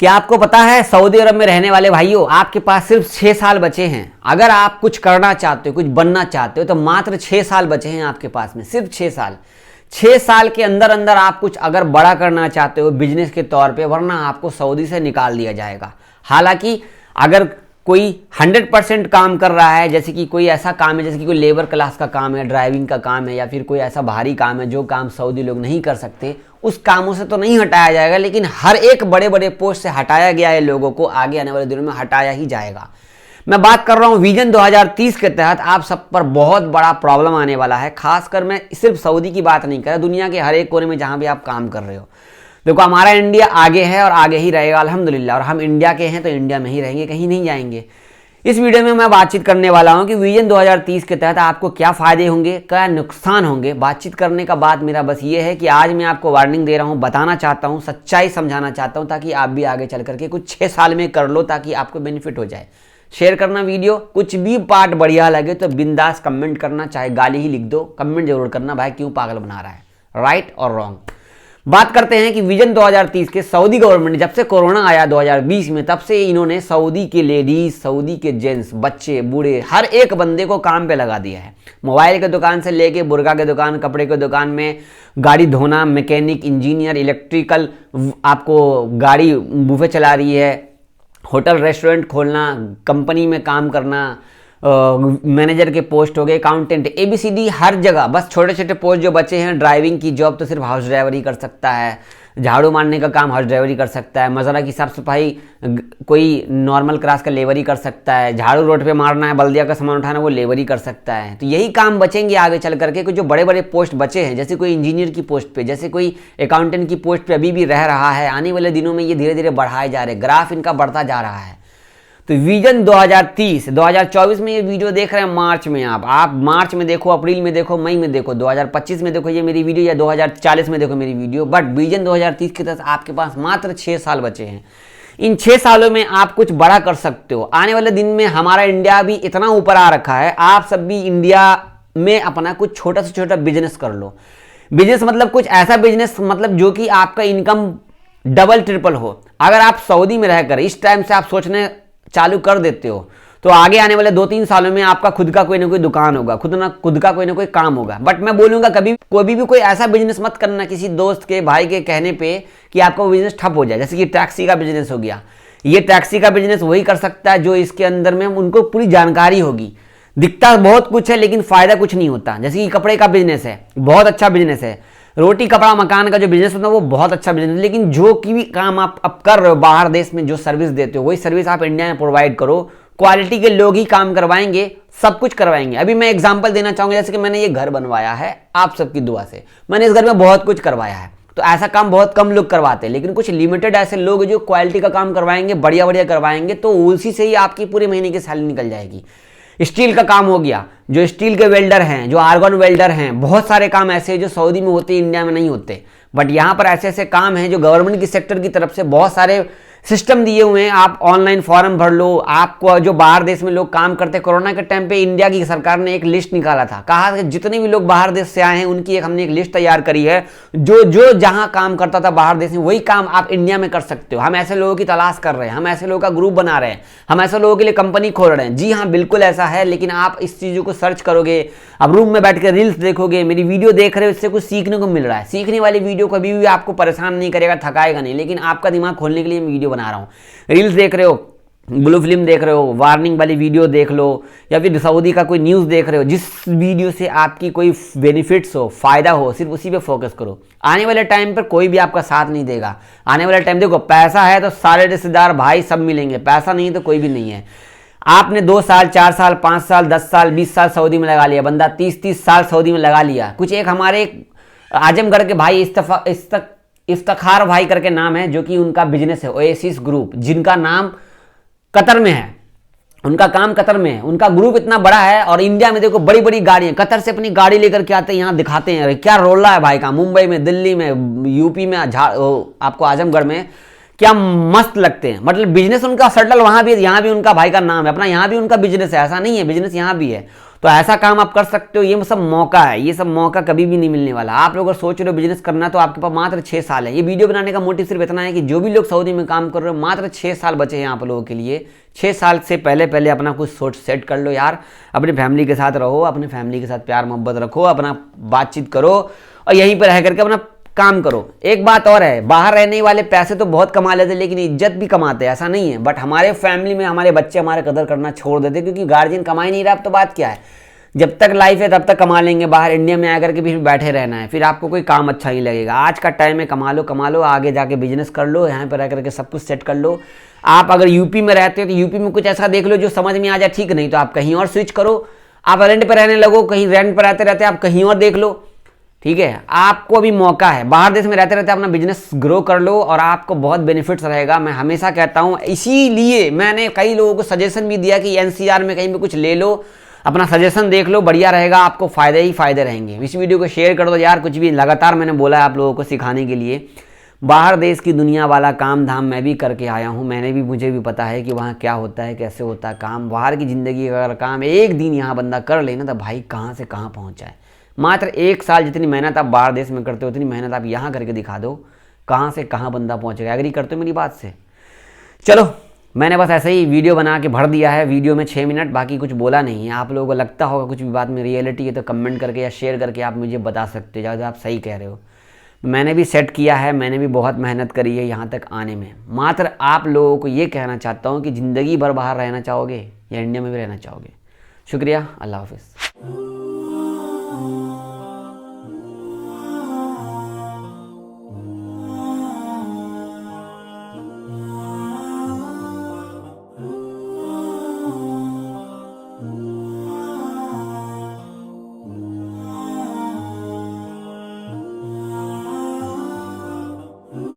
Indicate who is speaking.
Speaker 1: क्या आपको पता है सऊदी अरब में रहने वाले भाइयों, आपके पास सिर्फ 6 साल बचे हैं। अगर आप कुछ करना चाहते हो, कुछ बनना चाहते हो तो मात्र 6 साल बचे हैं आपके पास में, सिर्फ 6 साल। 6 साल के अंदर अंदर आप कुछ अगर बड़ा करना चाहते हो बिजनेस के तौर पे, वरना आपको सऊदी से निकाल दिया जाएगा। हालांकि अगर कोई 100% काम कर रहा है, जैसे कि कोई ऐसा काम है, जैसे कि कोई लेबर क्लास का काम है, ड्राइविंग का काम है, या फिर कोई ऐसा भारी काम है जो काम सऊदी लोग नहीं कर सकते, उस कामों से तो नहीं हटाया जाएगा, लेकिन हर एक बड़े बड़े पोस्ट से हटाया गया है लोगों को, आगे आने वाले दिनों में हटाया ही जाएगा। मैं बात कर रहा हूं विजन 2030 के तहत आप सब पर बहुत बड़ा प्रॉब्लम आने वाला है। खासकर मैं सिर्फ सऊदी की बात नहीं कर रहा, दुनिया के हर एक कोने में जहां भी आप काम कर रहे हो। देखो, हमारा इंडिया आगे है और आगे ही रहेगा अल्हम्दुलिल्लाह, और हम इंडिया के हैं तो इंडिया में ही रहेंगे, कहीं नहीं जाएंगे। इस वीडियो में मैं बातचीत करने वाला हूं कि विजन 2030 के तहत आपको क्या फायदे होंगे, क्या नुकसान होंगे। बातचीत करने का बाद मेरा बस ये है कि आज मैं आपको वार्निंग दे रहा हूं, बताना चाहता हूं, सच्चाई समझाना चाहता हूं, ताकि आप भी आगे चल करके कुछ 6 साल में कर लो, ताकि आपको बेनिफिट हो जाए। शेयर करना वीडियो, कुछ भी पार्ट बढ़िया लगे तो बिंदास कमेंट करना, चाहे गाली ही लिख दो, कमेंट जरूर करना भाई क्यों पागल बना रहा है, राइट और रॉन्ग। बात करते हैं कि विजन 2030 के सऊदी गवर्नमेंट ने, जब से कोरोना आया 2020 में, तब से इन्होंने सऊदी के लेडीज, सऊदी के जेंट्स, बच्चे, बूढ़े, हर एक बंदे को काम पे लगा दिया है। मोबाइल के दुकान से लेके बुर्का के दुकान, कपड़े के दुकान में, गाड़ी धोना, मैकेनिक, इंजीनियर, इलेक्ट्रिकल, आपको गाड़ी बुफे चला रही है, होटल रेस्टोरेंट खोलना, कंपनी में काम करना, मैनेजर के पोस्ट हो गए, अकाउंटेंट, ABCD हर जगह। बस छोटे छोटे पोस्ट जो बचे हैं, ड्राइविंग की जॉब तो सिर्फ हाउस ड्राइवर ही कर सकता है, झाड़ू मारने का काम हाउस ड्राइवर ही कर सकता है, मज़ारा की साफ सफाई कोई नॉर्मल क्लास का लेबर ही कर सकता है, झाड़ू रोड पे मारना है, बल्दिया का सामान उठाना वो लेबर ही कर सकता है। तो यही काम बचेंगे आगे चल करके। कुछ जो बड़े बड़े पोस्ट बचे हैं, जैसे कोई इंजीनियर की पोस्ट पे, जैसे कोई अकाउंटेंट की पोस्ट पे अभी भी रह रहा है, आने वाले दिनों में ये धीरे धीरे बढ़ाए जा रहे हैं, ग्राफ इनका बढ़ता जा रहा है। तो विजन 2030, 2024 में ये वीडियो देख रहे हैं, मार्च में आप मार्च में देखो, अप्रैल में देखो, मई में देखो, 2025 में देखो ये मेरी वीडियो, या 2040 में देखो मेरी वीडियो, बट विजन 2030 के तहत आपके पास मात्र 6 साल बचे हैं। इन 6 सालों में आप कुछ बड़ा कर सकते हो। आने वाले दिन में हमारा इंडिया भी इतना ऊपर आ रखा है, आप सब भी इंडिया में अपना कुछ छोटा से छोटा बिजनेस कर लो। बिजनेस मतलब कुछ ऐसा बिजनेस, मतलब जो कि आपका इनकम डबल ट्रिपल हो। अगर आप सऊदी में रहकर इस टाइम से आप सोचने चालू कर देते हो, तो आगे आने वाले 2-3 सालों में आपका खुद का कोई ना कोई दुकान होगा, खुद का कोई ना कोई काम होगा। बट मैं बोलूंगा कभी भी कोई ऐसा बिजनेस मत करना किसी दोस्त के, भाई के कहने पे कि आपका बिजनेस ठप हो जाए। जैसे कि टैक्सी का बिजनेस हो गया, ये टैक्सी का बिजनेस वही कर सकता है जो इसके अंदर में उनको पूरी जानकारी होगी। दिखता बहुत कुछ है लेकिन फायदा कुछ नहीं होता। जैसे कि कपड़े का बिजनेस है, बहुत अच्छा बिजनेस है, रोटी कपड़ा मकान का जो बिजनेस होता है वो बहुत अच्छा बिजनेस है, लेकिन जो कि भी काम आप अब कर रहे हो बाहर देश में, जो सर्विस देते हो वही सर्विस आप इंडिया में प्रोवाइड करो। क्वालिटी के लोग ही काम करवाएंगे, सब कुछ करवाएंगे। अभी मैं एग्जांपल देना चाहूंगा, जैसे कि मैंने ये घर बनवाया है आप सबकी दुआ से, मैंने इस घर में बहुत कुछ करवाया है। तो ऐसा काम बहुत कम लोग करवाते हैं, लेकिन कुछ लिमिटेड ऐसे लोग जो क्वालिटी का काम करवाएंगे, बढ़िया बढ़िया करवाएंगे, तो उसी से ही आपकी पूरे महीने की सैलरी निकल जाएगी। स्टील का काम हो गया, जो स्टील के वेल्डर हैं, जो आर्गन वेल्डर हैं, बहुत सारे काम ऐसे हैं जो सऊदी में होते, इंडिया में नहीं होते। बट यहाँ पर ऐसे ऐसे काम हैं जो गवर्नमेंट की सेक्टर की तरफ से बहुत सारे सिस्टम दिए हुए हैं। आप ऑनलाइन फॉर्म भर लो। आपको जो बाहर देश में लोग काम करते, कोरोना के टाइम पे इंडिया की सरकार ने एक लिस्ट निकाला था, कहा कि जितने भी लोग बाहर देश से आए हैं उनकी हमने एक लिस्ट तैयार करी है, जो जहां काम करता था बाहर देश में वही काम आप इंडिया में कर सकते हो। हम ऐसे लोगों की तलाश कर रहे हैं, हम ऐसे लोगों का ग्रुप बना रहे हैं, हम ऐसे लोगों के लिए कंपनी खोल रहे हैं। जी हाँ, बिल्कुल ऐसा है। लेकिन आप इस चीजों को सर्च करोगे, अब रूम में बैठ कर रील्स देखोगे, मेरी वीडियो देख रहे हो, इससे कुछ सीखने को मिल रहा है। सीखने वाली वीडियो कभी भी आपको परेशान नहीं करेगा, थकाएगा नहीं, लेकिन आपका दिमाग खोलने के लिए मैं वीडियो बना रहा हूँ। रील्स देख रहे हो, ब्लू फिल्म देख रहे हो, वार्निंग वाली वीडियो देख लो, या फिर सऊदी का कोई न्यूज़ देख रहे हो, जिस वीडियो से आपकी कोई बेनिफिट्स हो, फायदा हो, सिर्फ उसी पे फोकस करो। आने वाले टाइम पर कोई भी आपका साथ नहीं देगा। आने वाले टाइम देखो, पैसा है तो सारे रिश्तेदार भाई सब मिलेंगे, पैसा नहीं है तो कोई भी नहीं है। आपने 2 साल, 4 साल, 5 साल, 10 साल, 20 साल सऊदी में लगा लिया, बंदा 30-30 साल सऊदी में लगा लिया। कुछ एक हमारे आजमगढ़ के भाई इफ्तिखार भाई करके नाम है, जो कि उनका बिजनेस है ओएसिस ग्रुप, जिनका नाम कतर में है, उनका काम कतर में है, उनका ग्रुप इतना बड़ा है। और इंडिया में देखो बड़ी बड़ी गाड़ियां, कतर से अपनी गाड़ी लेकर के आते हैं, यहाँ दिखाते हैं क्या रोल रहा है भाई का। मुंबई में, दिल्ली में, यूपी में, आपको आजमगढ़ में, क्या मस्त लगते हैं। मतलब बिजनेस उनका सेटल वहां भी है, यहाँ भी उनका भाई का नाम है अपना, यहाँ भी उनका बिजनेस है, ऐसा नहीं है, बिजनेस यहाँ भी है। तो ऐसा काम आप कर सकते हो, ये सब मौका है, ये सब मौका कभी भी नहीं मिलने वाला। आप लोग अगर सोच रहे हो बिजनेस करना तो आपके पास मात्र 6 साल है। ये वीडियो बनाने का मोटिव सिर्फ इतना है कि जो भी लोग सऊदी में काम कर रहे हो, मात्र 6 साल बचे हैं आप लोगों के लिए। 6 साल से पहले अपना कुछ सोच सेट कर लो यार, अपनी फैमिली के साथ रहो, अपनी फैमिली के साथ प्यार मोहब्बत रखो, अपना बातचीत करो और यहीं पर रह करके अपना काम करो। एक बात और है, बाहर रहने वाले पैसे तो बहुत कमा लेते लेकिन इज्जत भी कमाते हैं, ऐसा नहीं है। बट हमारे फैमिली में हमारे बच्चे हमारे कदर करना छोड़ देते क्योंकि गार्जियन कमा ही नहीं रहा। अब तो बात क्या है, जब तक लाइफ है तब तक कमा लेंगे, बाहर इंडिया में आकर के भी बैठे रहना है, फिर आपको कोई काम अच्छा नहीं लगेगा। आज का टाइम है, कमा लो, आगे जाके बिजनेस कर लो, यहाँ पर रह करके सब कुछ सेट कर लो। आप अगर यूपी में रहते हो तो यूपी में कुछ ऐसा देख लो जो समझ में आ जाए, ठीक नहीं तो आप कहीं और स्विच करो। आप रेंट पर रहने लगो, कहीं रेंट पर रहते आप कहीं और देख लो, ठीक है। आपको अभी मौका है, बाहर देश में रहते अपना बिजनेस ग्रो कर लो और आपको बहुत बेनिफिट्स रहेगा। मैं हमेशा कहता हूं, इसीलिए मैंने कई लोगों को सजेशन भी दिया कि एनसीआर में कहीं भी कुछ ले लो, अपना सजेशन देख लो, बढ़िया रहेगा, आपको फायदे ही फायदे रहेंगे। इस वीडियो को शेयर कर दो यार, कुछ भी लगातार मैंने बोला है आप लोगों को सिखाने के लिए। बाहर देश की दुनिया वाला काम धाम मैं भी करके आया हूँ, मुझे भी पता है कि वहाँ क्या होता है, कैसे होता है काम। बाहर की ज़िंदगी का अगर काम एक दिन यहाँ बंदा कर लेना तो भाई कहाँ से कहाँ पहुँच जाए। मात्र 1 साल जितनी मेहनत आप बाहर देश में करते हो उतनी मेहनत आप यहाँ करके दिखा दो, कहाँ से कहाँ बंदा पहुँचेगा। एग्री करते हो मेरी बात से? चलो, मैंने बस ऐसे ही वीडियो बना के भर दिया है, वीडियो में 6 मिनट, बाकी कुछ बोला नहीं है। आप लोगों को लगता होगा कुछ भी बात में रियलिटी है तो कमेंट करके या शेयर करके आप मुझे बता सकते हो आप सही कह रहे हो। मैंने भी सेट किया है, मैंने भी बहुत मेहनत करी है यहाँ तक आने में। मात्र आप लोगों को ये कहना चाहता हूँ कि ज़िंदगी भर बाहर रहना चाहोगे या इंडिया में भी रहना चाहोगे। शुक्रिया, अल्लाह हाफिज़।